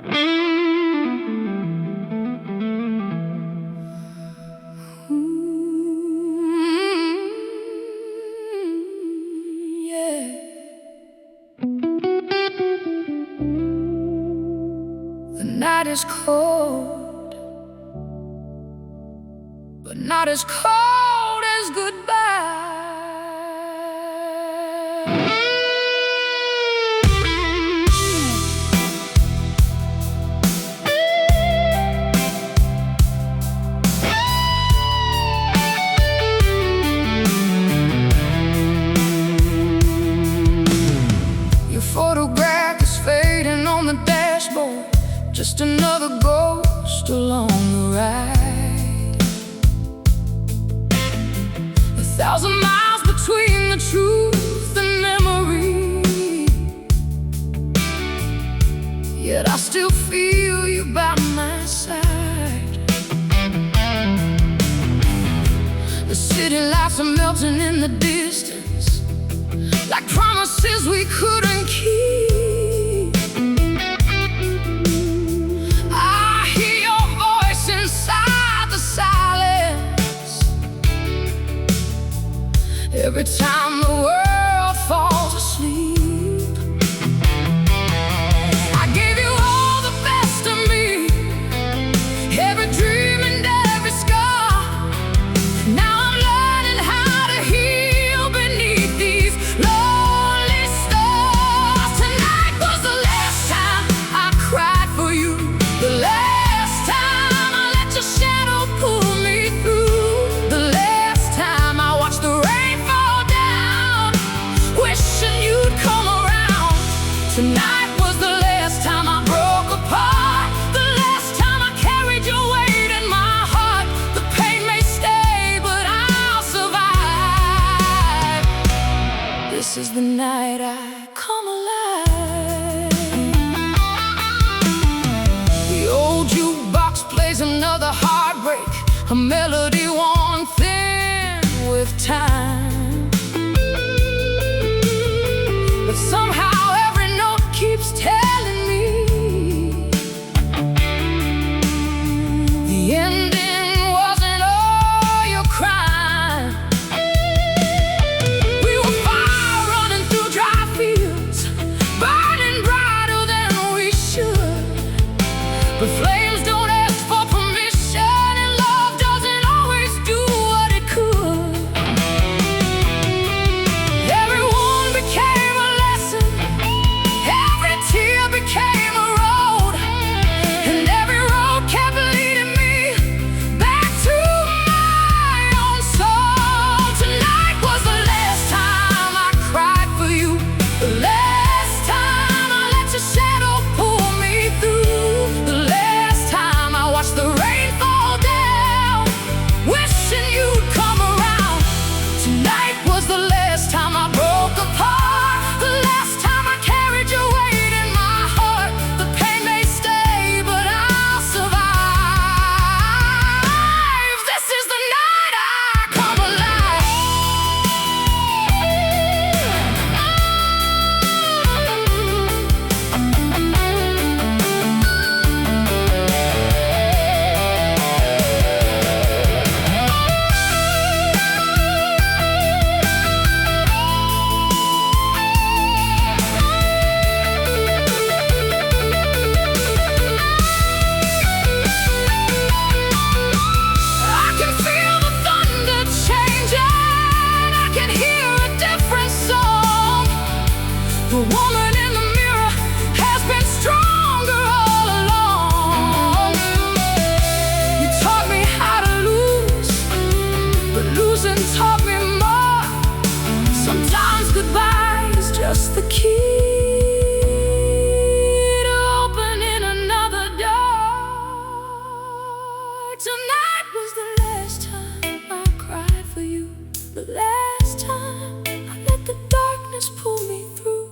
The night is cold, but not as cold as goodbye. Your photograph is fading on the dashboard, just another ghost along the ride. 1,000 miles between the truth and memory, yet I still feel you by my side. The city lights are melting in the distance, like promises we couldn't keep. Every time the world falls asleep, I gave you all the best of me, every dream and every scar. Now I'm learning how to heal beneath these lonely stars. Tonight was the last time I cried for you, the last time I let your shadow pull me through, the last time I watched the rain. Tonight was the last time I broke apart, the last time I carried your weight in my heart. The pain may stay, but I'll survive. This is the night I come alive. The old jukebox plays another heartbreak, a melody worn thin with time. But somehow keeps telling me the ending wasn't all your crime. We were fire running through dry fields, burning brighter than we should. But flames don't ask for permission, and love doesn't always do what it could. Everyone became a lesson, every tear became a road, and every road kept leading me back to my own soul. Tonight was the last time I cried for you, the last time I let your shadow pull me through, the last time I watched the rain fall down, wishing you'd come around. Tonight was the last time I broke apart, the last time I carried your weight in my heart. The pain may stay, but I'll survive. This is the night I come alive. I can feel the thunder changing, I can hear a different song. The woman in the mirror has been stronger all along. You taught me how to lose, but losing taught me more. Sometimes goodbye is just the key to opening another door. Tonight was the last time I cried for you, the last time I let the darkness pull me through,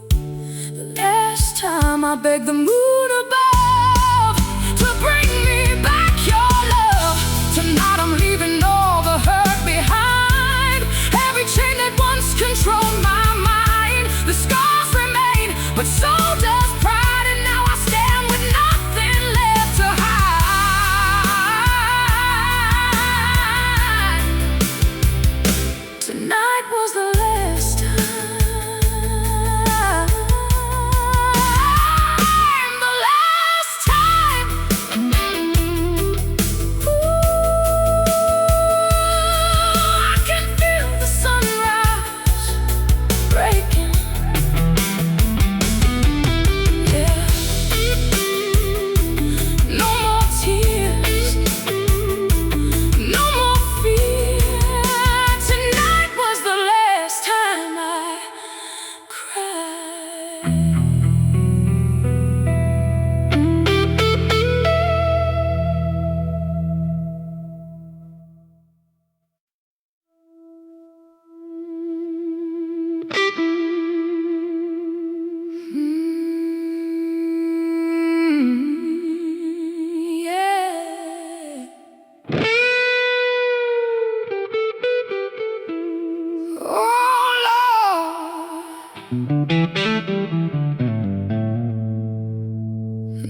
the last time I begged the moon above to bring me back your love. Tonight I'm leaving all the hurt behind, every chain that once controlled my mind. The scars remain, but so does pride, and now I stand with nothing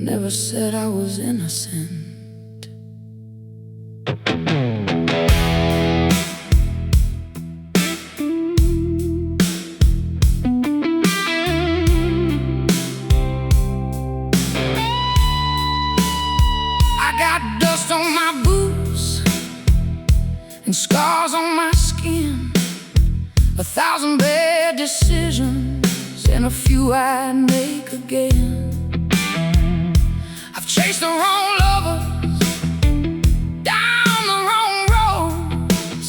never said I was innocent. I got dust on my boots and scars on my skin, 1,000 bad decisions and a few I'd make again. I've chased the wrong lovers down the wrong roads,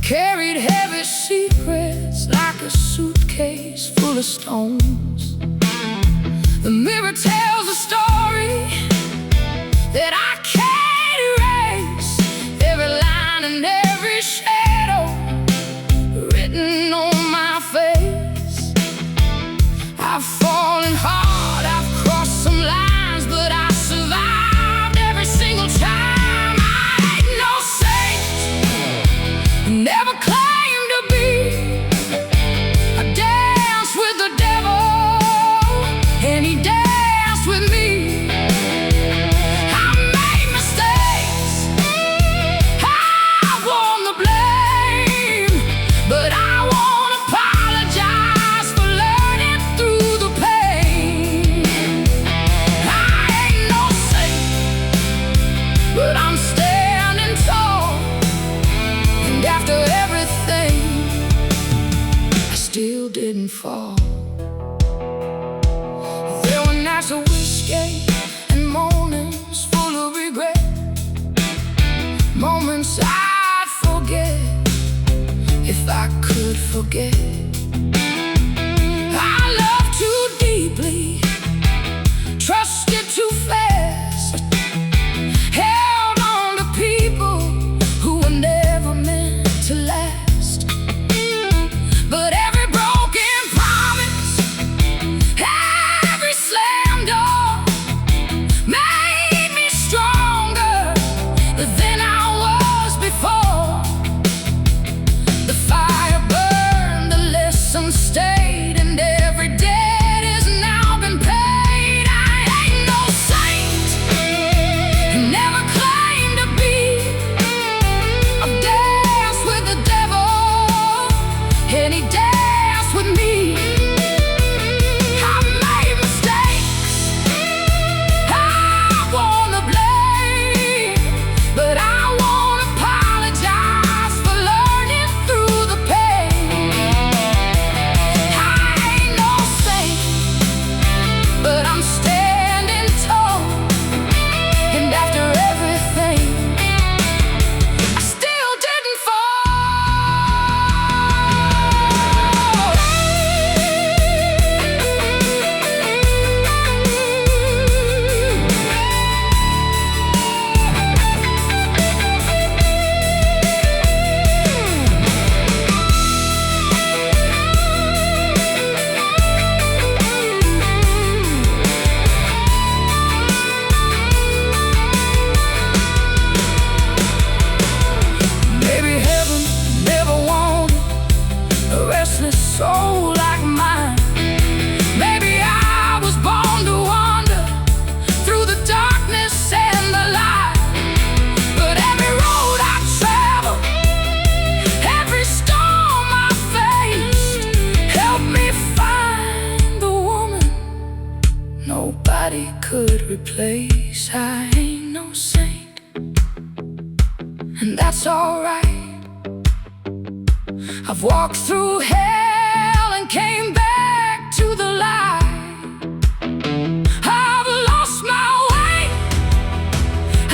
carried heavy secrets like a suitcase full of stones. The mirror tells a story that I can't erase, every line and every shadow written on my face. I've fallen hard, I've crossed some lines, but I survived every single time. I ain't no saint, never claimed to be. I danced with the devil and he danced with me. I made mistakes, I won the blame, but I won't apologize for learning through the pain. I ain't no saint, but I'm standing tall, and after everything, I still didn't fall. There were nights of whiskey and mornings full of regret, moments I'd forget if I could forget. I loved too deeply, trusted too fast, held on to people who were never meant to last. But every broken promise, every slam door made me stronger than I was before. The fire burned, the lesson stayed, and every debt has now been paid. I ain't no saint, never claimed to be. I've danced with the devil and he danced with me. I made mistakes, I won the blame, but I won't apologize for learning through the pain. I ain't no saint, but I'm standing tall, and after everything, I still didn't fall. Maybe heaven never wanted a restless soul like mine. Maybe I was born to wander through the darkness and the light. But every road I traveled, every storm I faced, helped me find the woman nobody could replace. I ain't no saint, and that's alright. I've walked through hell and came back to the light. I've lost my way, I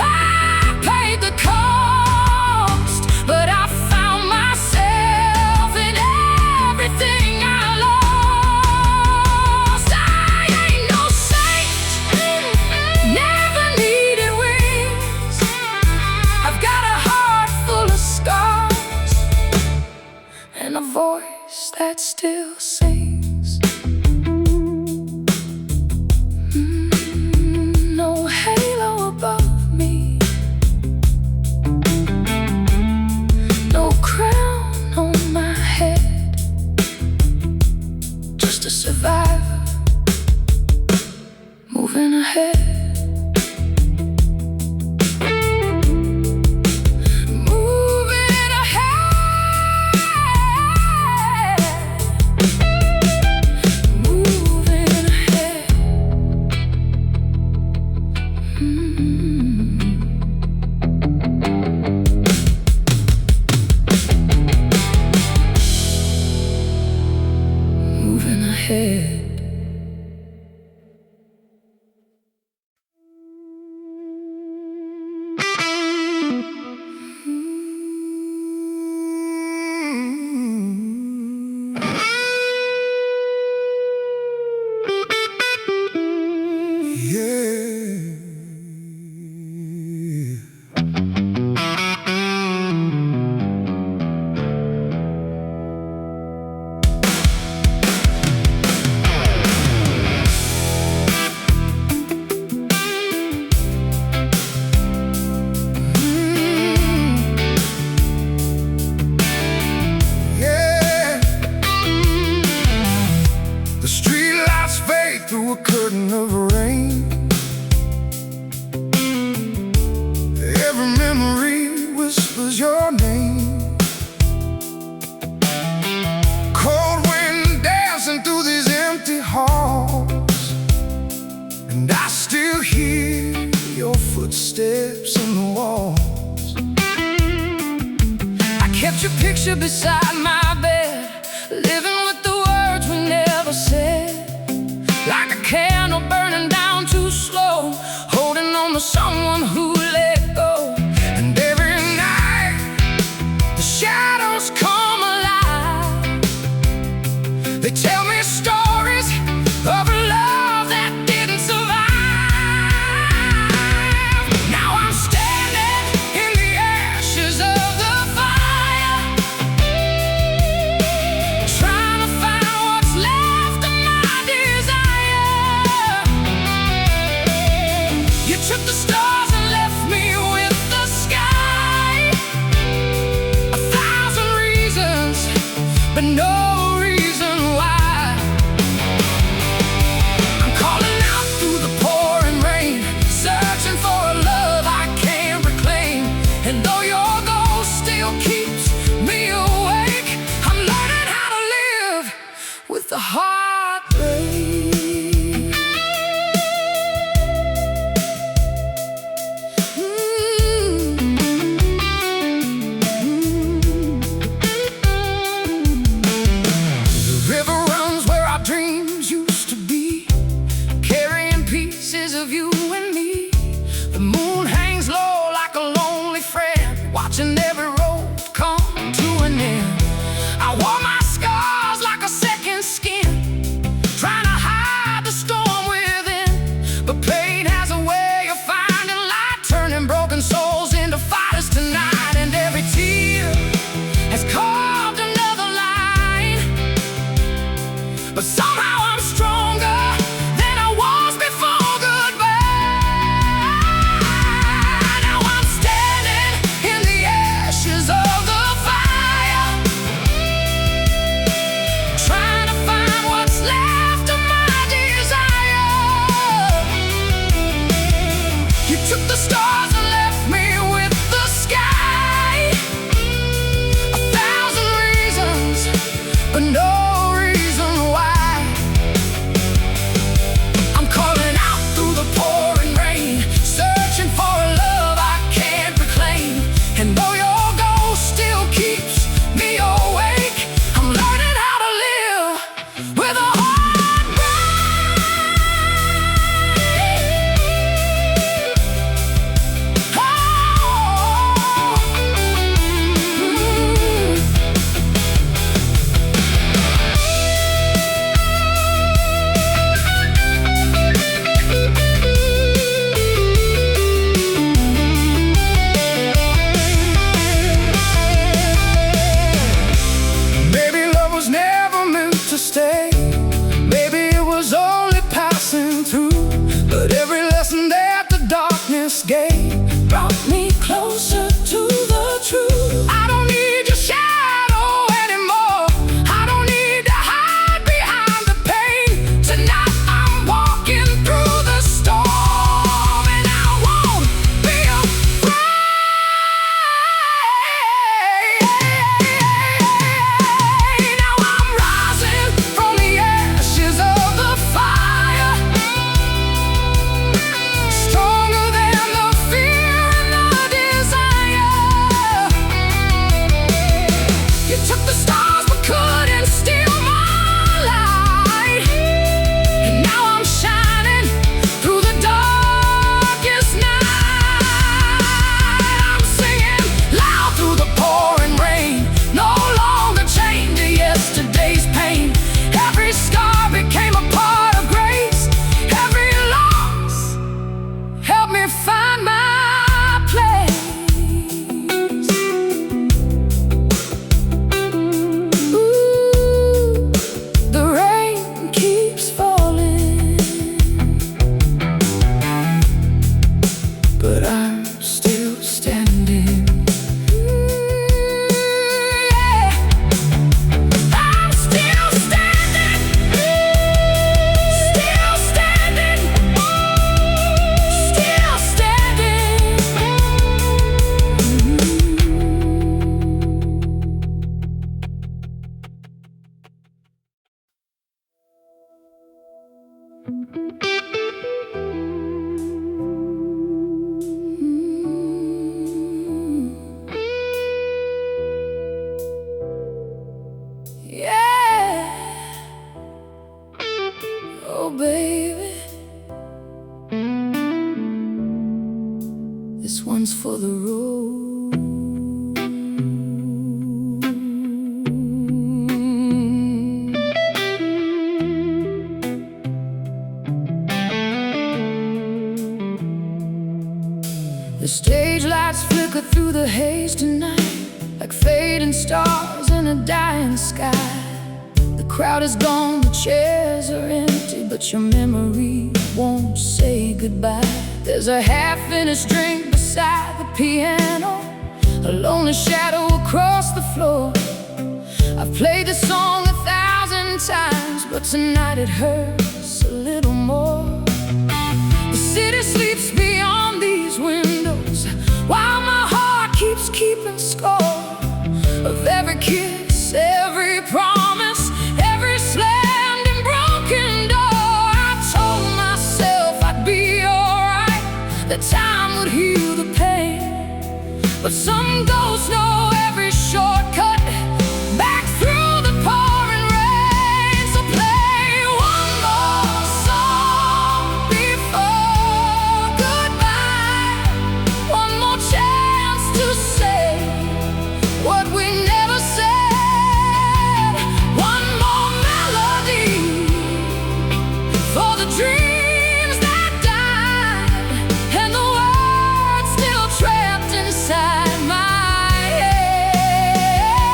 paid the cost, but I found myself in everything I lost. I ain't no saint, never needed wings. I've got a heart full of scars and a voice that still sings. No halo above me, no crown on my head, just a survivor moving ahead. curtain of rain. Every memory whispers your name. Cold wind dancing through these empty halls, and I still hear your footsteps in the walls. I kept your picture beside my bed, living with the words we never said. Like a candle burning down too slow, holding on to someone who let go. And every night the shadows come alive. They tell me stories of a love that didn't survive. Now I'm standing in the ashes of the fire, trying to find what's left of my desire. You took the stars and left me with the sky. 1,000 reasons, but no reason why. I'm calling out through the pouring rain, searching for a love I can't reclaim. And though your ghost still keeps me awake, I'm learning how to live with the heartbreak. The river runs where our dreams used to be, carrying pieces of you and me. The moon hangs low like a lonely friend, watching every road come to an end. I wore my scars like a second skin, trying to hide the storm within. But pain has a way of finding light, turning broken souls into fighters tonight. And every tear has carved another line, but somehow I'm stronger than I was before goodbye. Now I'm standing in the ashes of the fire, trying to find what's left of my desire. You took the stars and left me with the sky. 1,000 reasons, but no reason why. I'm calling out through the pouring rain, searching for a love I can't reclaim. And though your ghost still keeps me awake, I'm learning how to live with a heartbreak. Oh, maybe love was never meant to stay. Maybe it was only passing through. But every lesson that the darkness gave brought me closer to the truth. I don't need your shadow anymore. I don't need to hide behind the pain. Tonight I'm walking through the storm, and I won't be afraid. Now I'm rising from the ashes of the fire, one's for the road. The stage lights flicker through the haze tonight, like fading stars in a dying sky. The crowd is gone, the chairs are empty, but your memory won't say goodbye. There's a half-finished drink beside the piano, a lonely shadow across the floor. I've played this song 1,000 times, but tonight it hurts a little more. The city sleeps beyond these windows, while my heart keeps keeping score of every kiss, every promise, every slammed and broken door. I told myself I'd be alright, that time would heal the pain, but some ghosts know every shortcut back through the pouring rain. So play one more song before goodbye, one more chance to say what we never said, one more melody for the dreams that died and the words still trapped inside my head.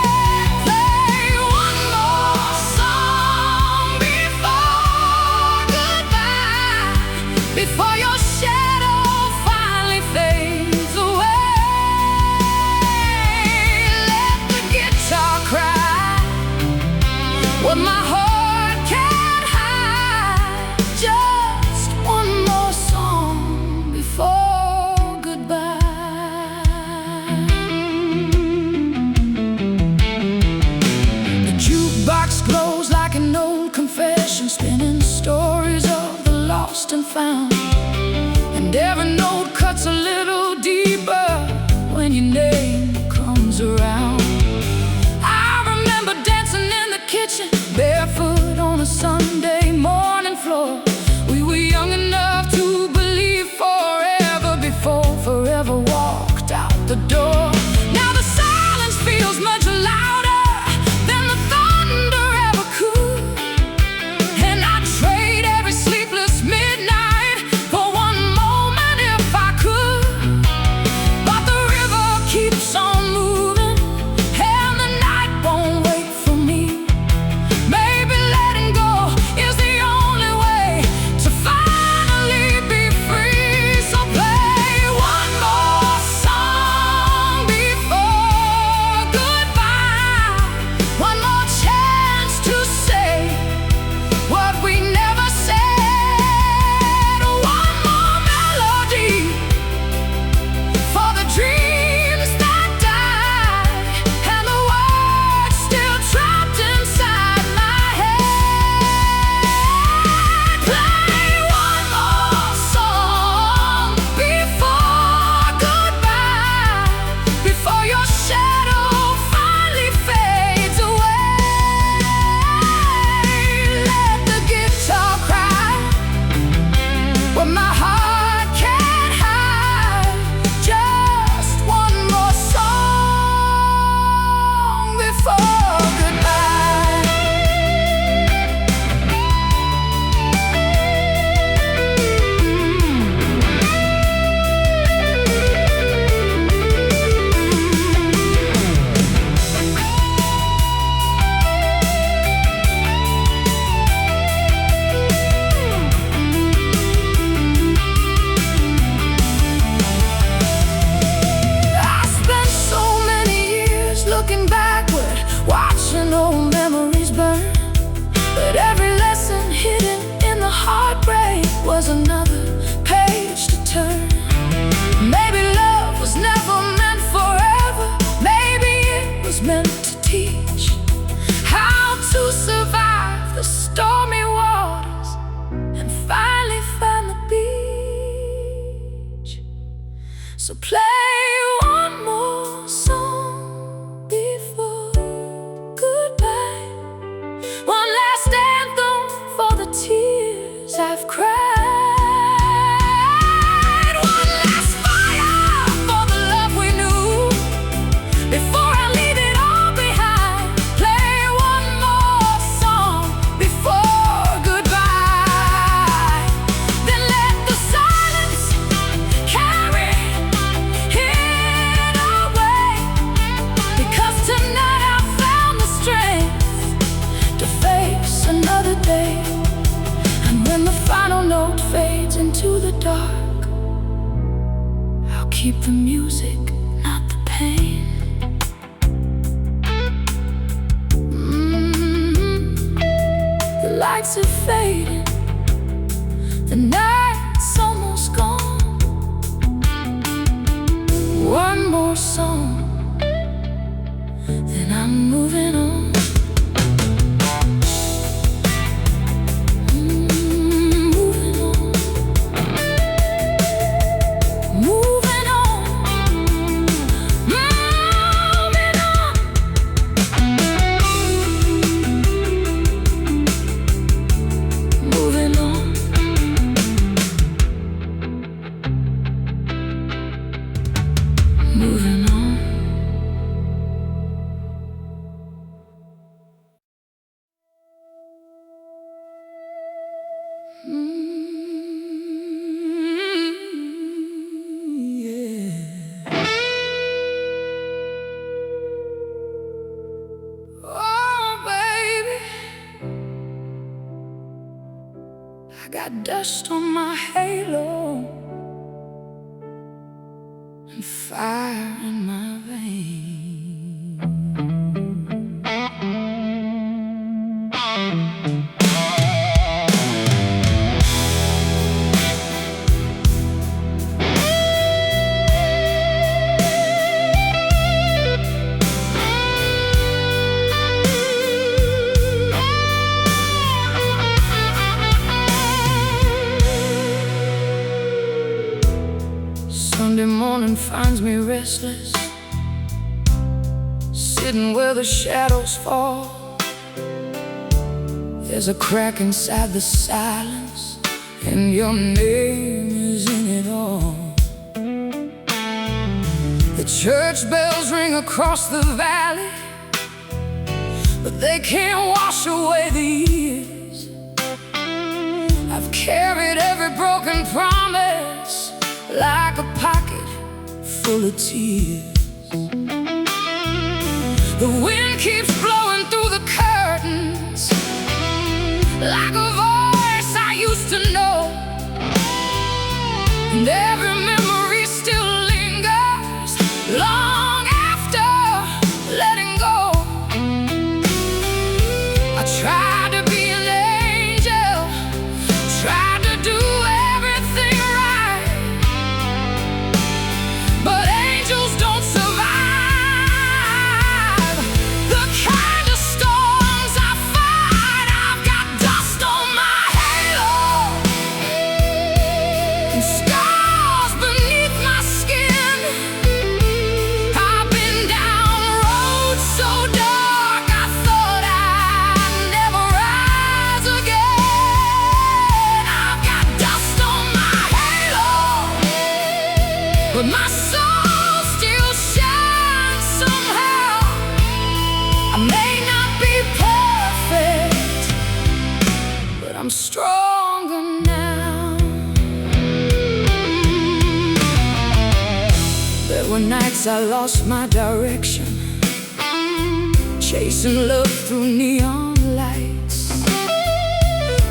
Play one more song before goodbye, before your shadow finally fades away. Let the guitar cry what my heart can't hide. Just one more song before goodbye. The jukebox glows like an old confession, spinning stories of the lost and found, and every note cuts a little deeper when your name comes around. I remember dancing in the kitchen, barefoot on a Sunday morning floor. We were young enough to believe forever before forever walked out the door. Now the silence feels much louder than the thunder ever could, and I'd trade every sleepless midnight for one moment if I could. But the river keeps on moving, and the night won't wait for me. Maybe letting go is the only way to finally be free. So play one more song before goodbye, one more chance to say what we never said, one more melody for the dreams that died and the words still trapped inside my head. Play one more song before goodbye, before your shadow finally fades away. Let the guitar cry what my heart can't hide. Just one more song before goodbye. I spent so many years looking backward, watching old memories burn, but every lesson hidden in the heartbreak was another page to turn. Maybe love was never meant forever, maybe it was meant to teach how to survive the stormy waters and finally find the beach. So play one more song before goodbye, one last anthem for the tears I've cried, one last fire for the dark. I'll keep the music, not the pain. The lights are fading, the night's almost gone. One more song, then I'm moving on. I got dust on my halo and fire in my veins. Sunday morning finds me restless, sitting where the shadows fall. There's a crack inside the silence, and your name is in it all. The church bells ring across the valley, but they can't wash away the years. I've carried every broken promise like a pocket full of tears. The wind keeps blowing through the curtains like a voice I used to know, and every memory still lingers long after letting go. I tried to be an angel, tried to do everything right, but angels don't survive the kind of storms I fight. I've got dust on my halo and scars beneath my skin. I've been down roads so dark I thought I'd never rise again. I've got dust on my halo, but my soul still shines somehow. I may not be perfect, but I'm stronger now. There were nights I lost my direction, chasing love through neon lights,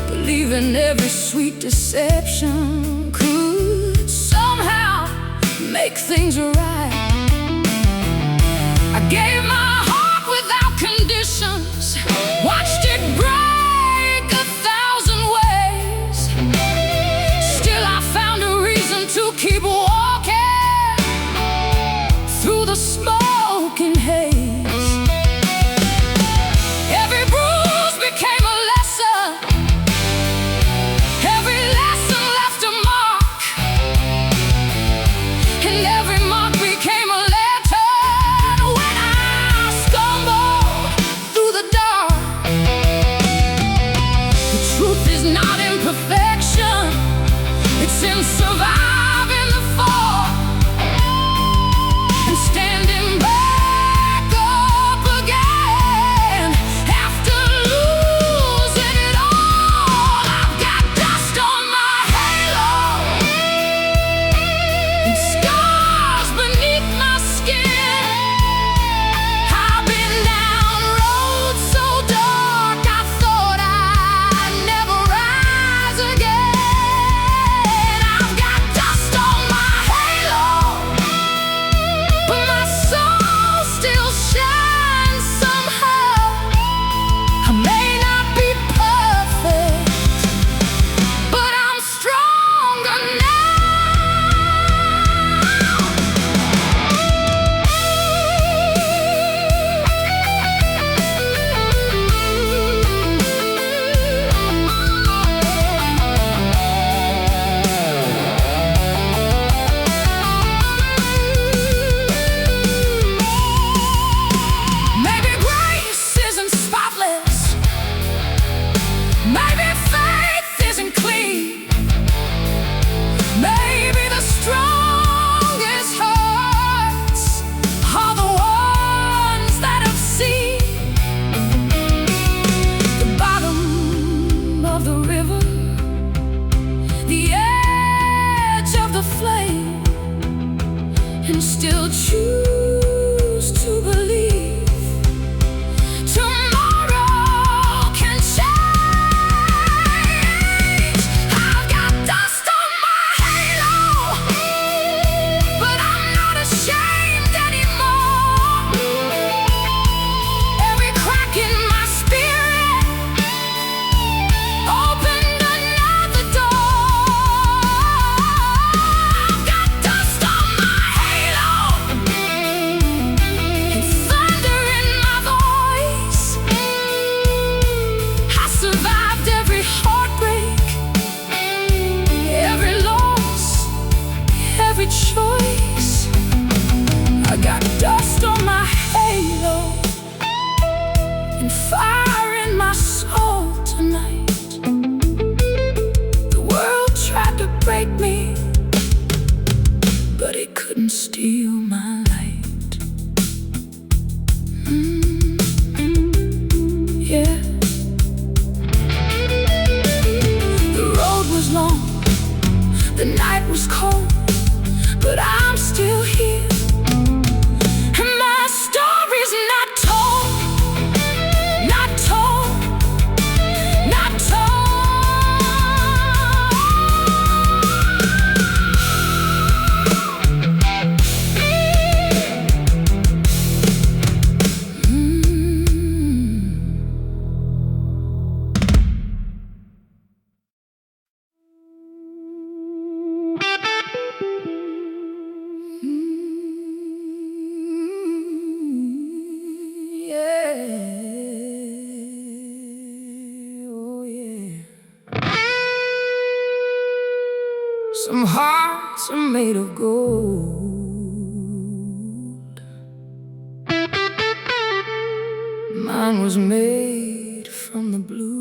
believing every sweet deception could somehow make things right. I gave my heart without conditions, watched it break 1,000 ways. Still I found a reason to keep walking through the smoking haze. Every bruise became a lesson, every lesson left a mark, and every mark became a lantern when I stumbled through the dark. The truth is not in perfection, it's in surviving the fall and standing back up again after losing it all. I've got dust on my halo and scars beneath my skin. I've been down roads so dark I thought I'd never rise again. I've still choose to believe tomorrow can change. I've got dust on my halo, but I'm not ashamed anymore. Every crack in my spirit opened another door. I've got dust on my halo and thunder in my voice. I survived every heartbreak, every loss, every choice. I got dust on my halo and fire in my soul tonight. The world tried to break me, but it couldn't steal my light. Yeah. The road was long, the night was cold, but I'm still here. And my story's not told, not told, not Some hearts are made of gold. Mine was made from the blue.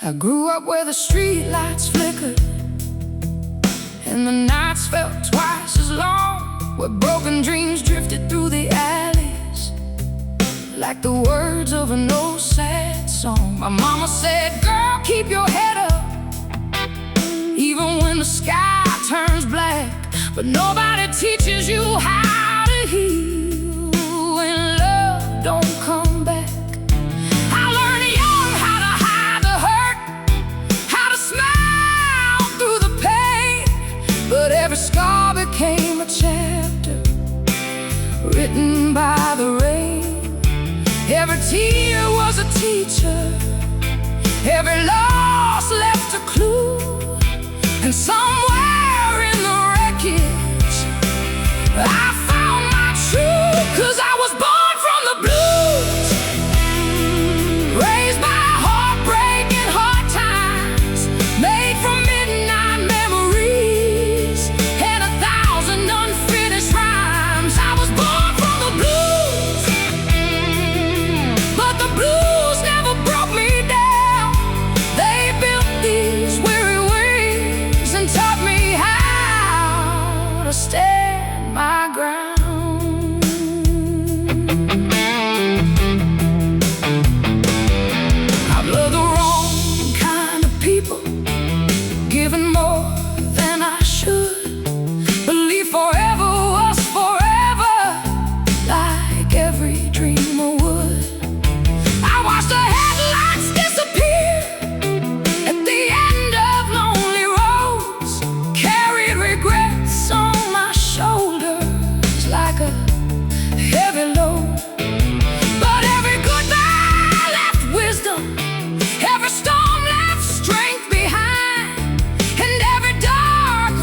I grew up where the street lights flickered and the nights felt twice as long, where broken dreams drifted through the alleys like the words of an old sad song. My mama said, girl, keep your head up even when the sky turns black. But nobody teaches you how to heal when love don't come back. I learned young how to hide the hurt, how to smile through the pain. But every scar became a chapter written by the rain. Every tear was a teacher, every loss left a clue. And somewhere in the wreckage I found my truth. 'Cause I was born from the blues, raised by heartbreak and hard times, made from midnight memories and 1,000 unfinished rhymes. I was born from the blues, but the blues never broke me down. They built these weary wings and taught me how to stand my ground. I've loved the wrong kind of people, given more than I should. Believe forever was forever, like every dreamer would. I watched the headlights disappear at the end of lonely roads, carried regrets on my shoulders like a heavy load. But every goodbye left wisdom, every storm left strength behind, and every dark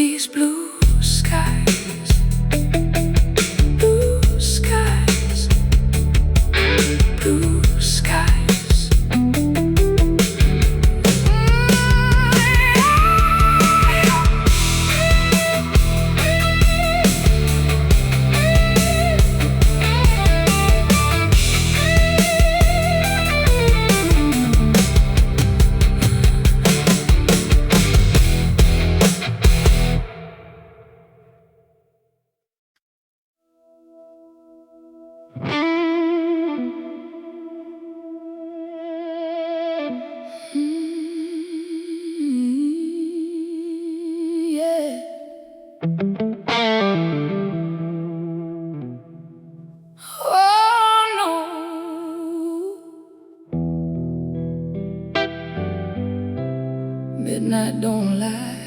these blue skies, blue skies, blue skies. Yeah. Oh no, midnight don't lie.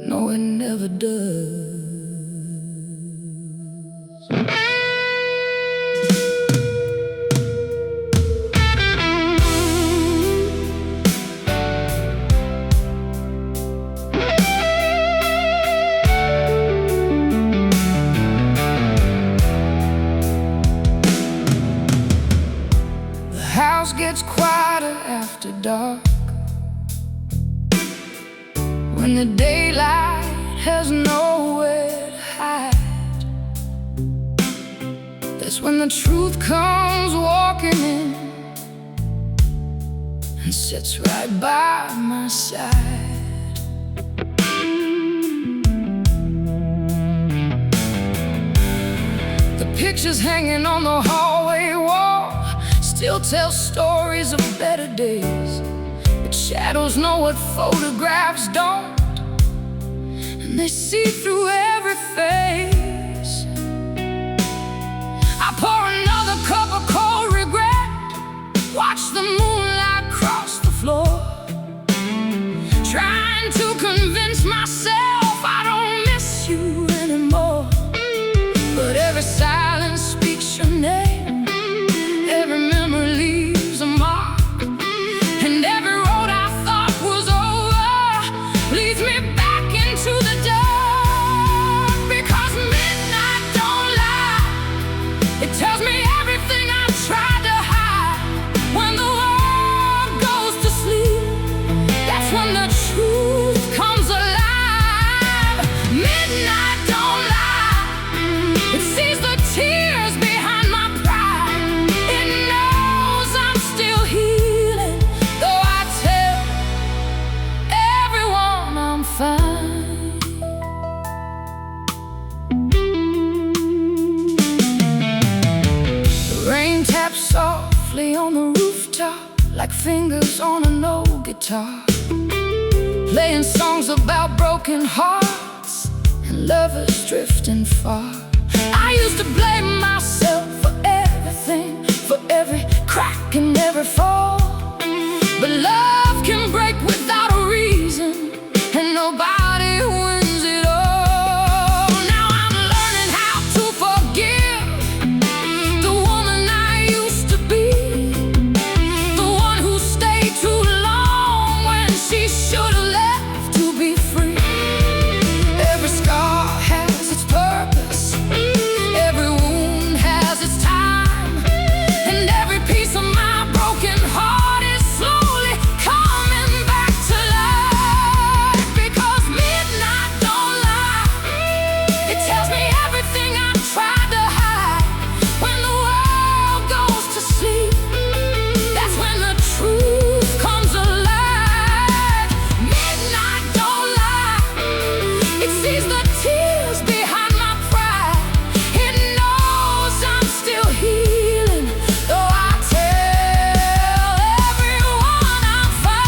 No, it never does. The house gets quieter after dark, when the daylight has nowhere to hide. That's when the truth comes walking in and sits right by my side. The pictures hanging on the hallway wall still tell stories of better days, but shadows know what photographs don't, and they see through every face. I pour another cup of cold regret, watch the moonlight cross the floor, trying to convince myself I don't miss you anymore. But every silence speaks your name, every memory leaves a mark, and every road I thought was over leads me back into the dark. Because midnight don't lie, it tells me everything I've tried to hide. When the world goes to sleep, that's when the truth comes alive. Midnight don't lie, it sees the tears behind my pride. It knows I'm still healing, though I tell everyone I'm fine. The rain taps softly on the rooftop like fingers on an old guitar, playing songs about broken hearts and lovers drifting far. I used to blame myself for everything, for every crack and every fall, but love can break without a reason, and nobody wins it all. Now I'm learning how to forgive the woman I used to be, the one who stayed too long when she should have left to be free. Every scar has its purpose, every wound has its time, and every piece of my broken heart is slowly coming back to life. Because midnight don't lie, it tells me everything I've tried to hide. When the world goes to sleep, that's when the truth comes alive. Midnight don't lie, it sees the tears behind my pride. It knows I'm still healing, though I tell everyone I'm fine.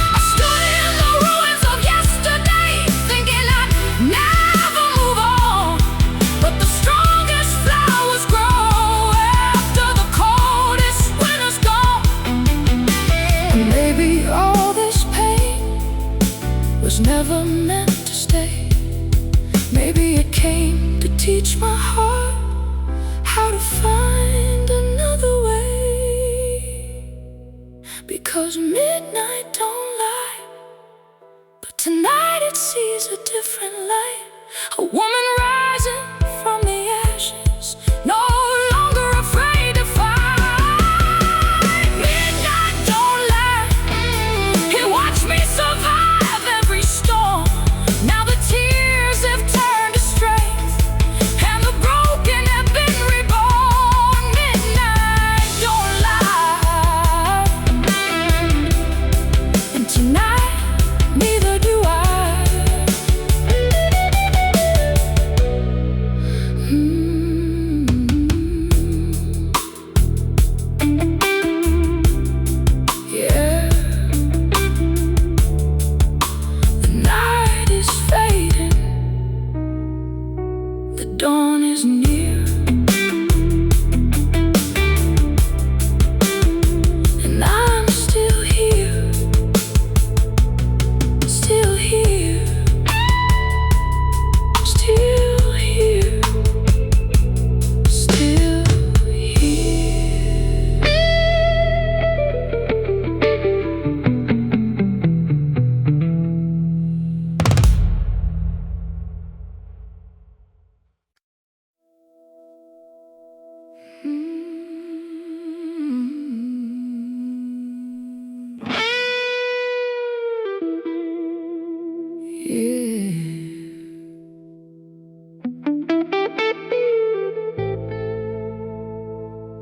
I stood in the ruins of yesterday, thinking I'd never move on. came to teach my heart how to find another way. Because midnight don't lie, but tonight it sees a different light. A woman rising from the ashes, no longer afraid to fight. Midnight don't lie, he watched me survive every storm. Now the tears have turned to strength, and the broken have been reborn. Midnight don't lie, and tonight neither do I. Yeah, the night is fading, the dawn is near, and I'm still here, still here, still here, still here. Yeah.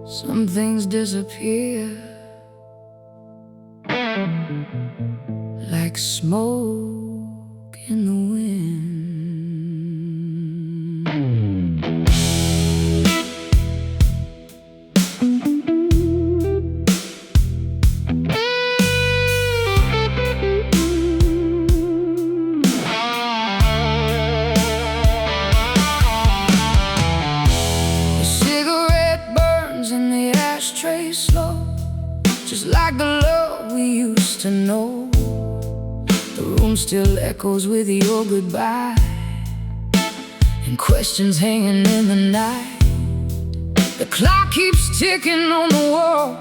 Some things disappear like smoke in the wind. The cigarette burns in the ashtray slow, just like the love we used to know. The room still echoes with your goodbye, and questions hanging in the night. The clock keeps ticking on the wall,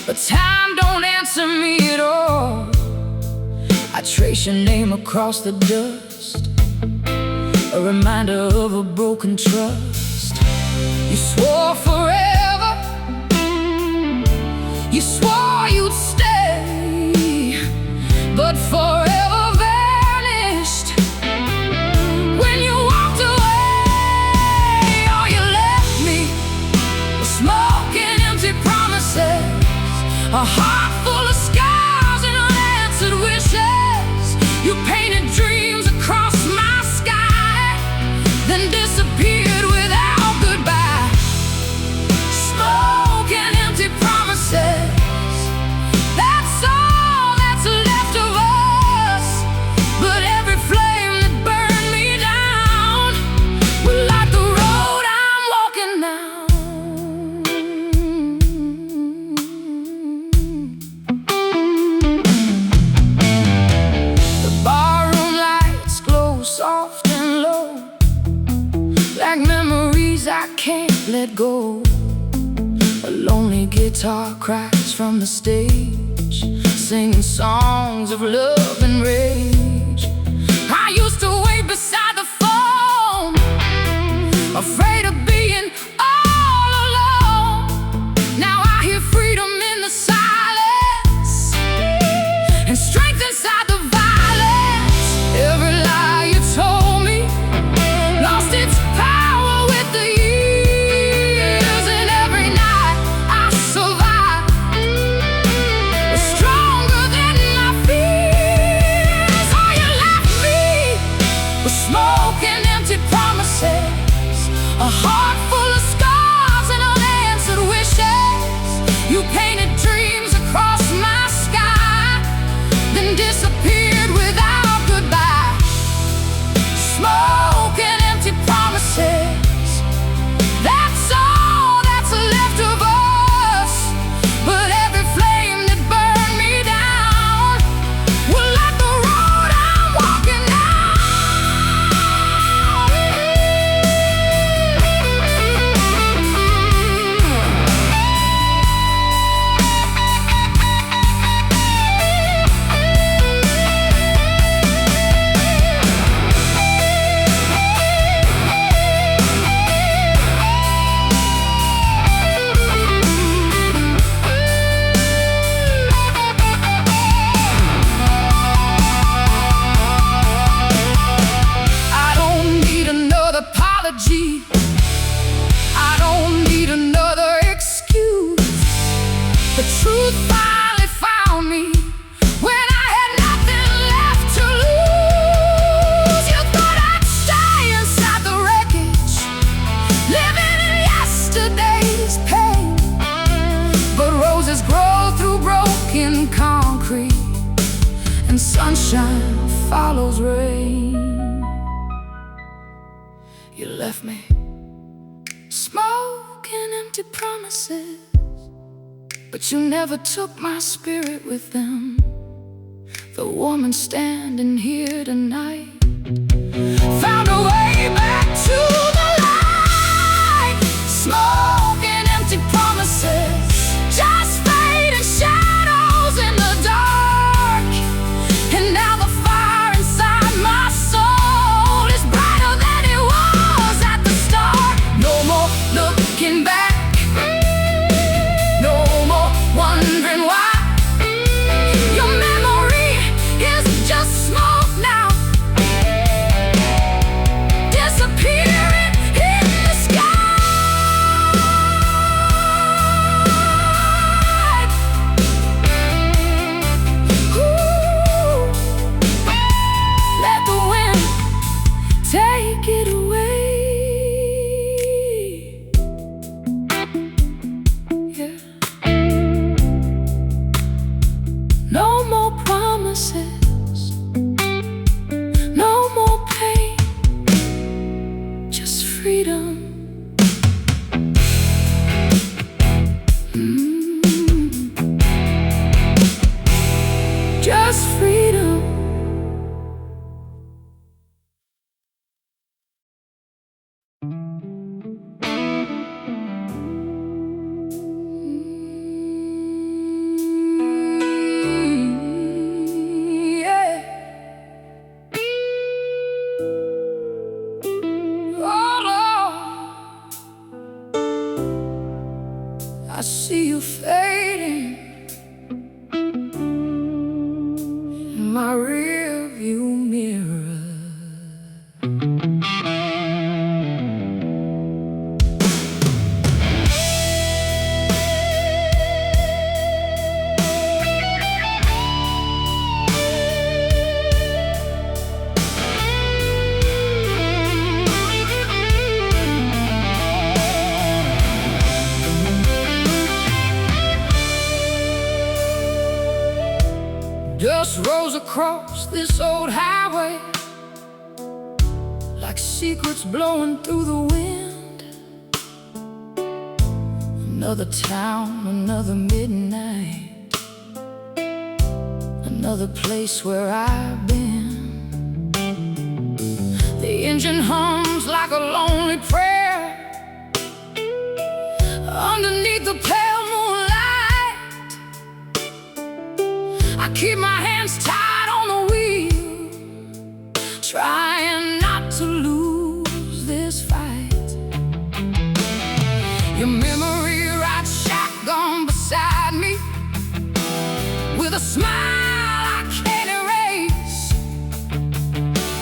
but time don't answer me at all. I trace your name across the dust, a reminder of a broken trust. You swore forever, you swore you'd stay, but forever vanished when you walked away. Oh, you left me with smoke and empty promises, a heart full of scars and unanswered wishes. You painted dreams across my sky, then disappeared without goodbye. Smoke and empty promises, that's all that's left of us. But every flame that burned me down will light the road I'm walking now. The barroom lights glow soft and low, like memories I can't let go. A lonely guitar cries from the stage, singing songs of love and rage. I used to wait beside the phone, afraid of being all alone. Now I hear freedom in the silence, and strength inside the violence. Every lie you told me lost its power with the years, and every night I survived was stronger than my fears. Oh, you left me with smoke apology. I don't need another excuse. The truth finally found me when I had nothing left to lose. You thought I'd stay inside the wreckage, living in yesterday's pain. But roses grow through broken concrete, and sunshine follows rain. You left me smoking empty promises, but you never took my spirit with them. The woman standing here tonight found a way back to the light. Smoking empty promises, just fading shadows in the dark. And now the fire inside my soul is brighter than it was at the start. No more looking back, no more wondering why. Your memory is just smoke now, disappearing in the sky. Ooh, let the wind take it away. Yeah. No more promises, no more pain, just freedom. Just freedom. Yeah. Oh Lord, I see you fading in my rearview mirror. Dust rose across this old highway like secrets blowing through the wind. Another town, another midnight, another place where I've been. The engine hums like a lonely prayer underneath the pale moonlight. I keep my hands tied on the wheel, trying not to lose this fight. Your memory rides shotgun beside me with a smile I can't erase.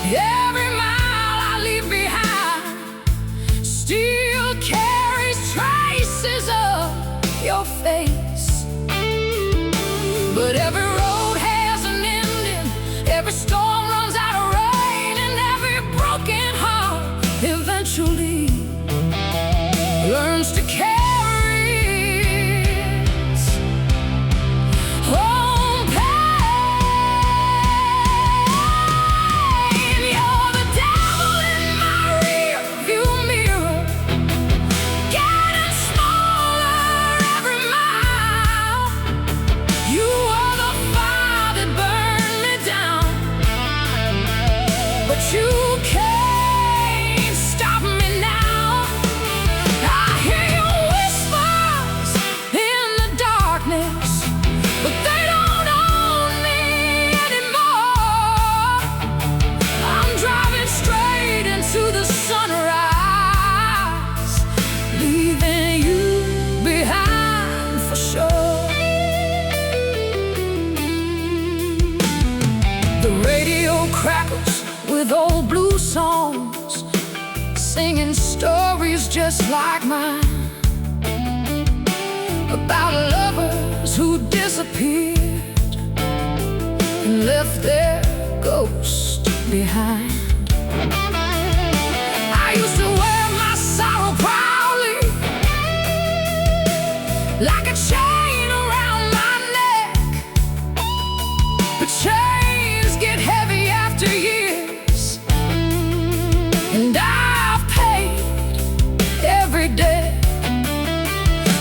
Every mile I leave behind still carries traces of your face. But every road has an ending, every storm runs out of rain, and every broken heart eventually learns to carry its own pain. You're the devil in my rearview mirror, getting smaller every mile. You are the fire that burned me down, but you can't stop me now. I hear singing stories just like mine, about lovers who disappeared and left their ghost behind. I used to wear my sorrow proudly, like a chain around my neck. But chains get heavy after years, and I've paid every day.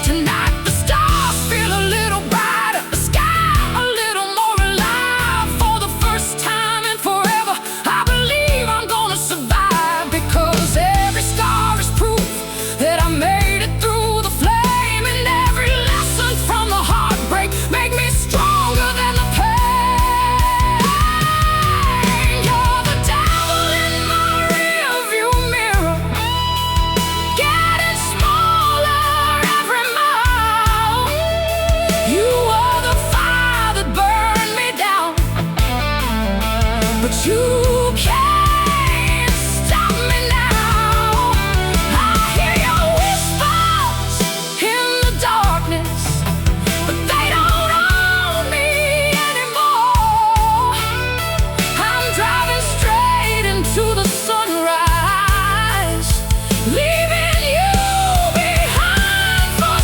Tonight the stars feel a little brighter, the sky a little more alive. For the first time in forever, I believe I'm gonna survive, because every scar is proof that I made it through the flame, and every lesson from the heartbreak make me stronger than the pain. You're the devil in my rearview mirror, getting smaller every mile. You are the fire that burned me down, but you can't stop me now. I hear your whispers in the darkness, but they don't own me anymore. I'm driving straight into the sunrise, leaving you behind for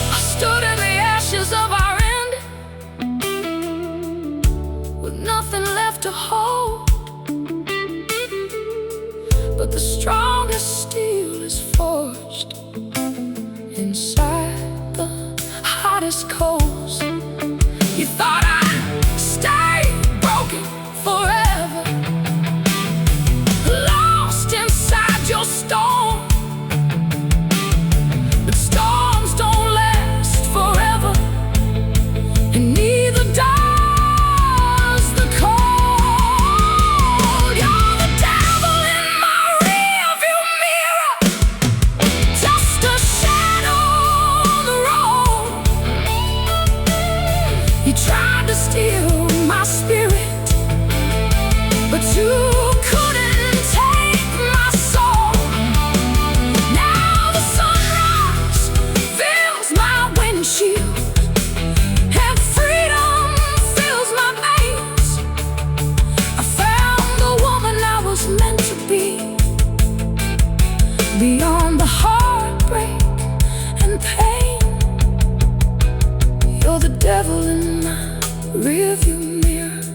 I stood in the ashes of our end, with nothing left to hold. But the strongest steel is forged inside the hottest coals. You thought I'd stay broken forever, lost inside your storm. But storms don't last forever, and neither does the cold. You're the devil in my rearview mirror, just a shadow on the road. You tried to steal my spirit, but you couldn't take my soul. Now the sunrise fills my windshield, and freedom fills my veins. I found the woman I was meant to be, beyond the heartbreak and pain. You're the devil in my rearview mirror,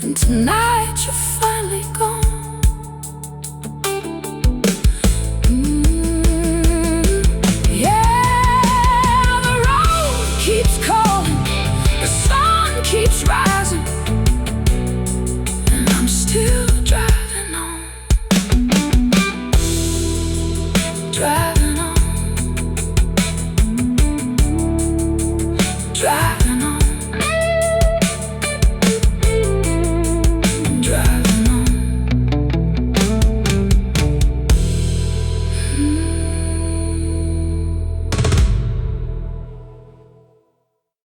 and tonight you're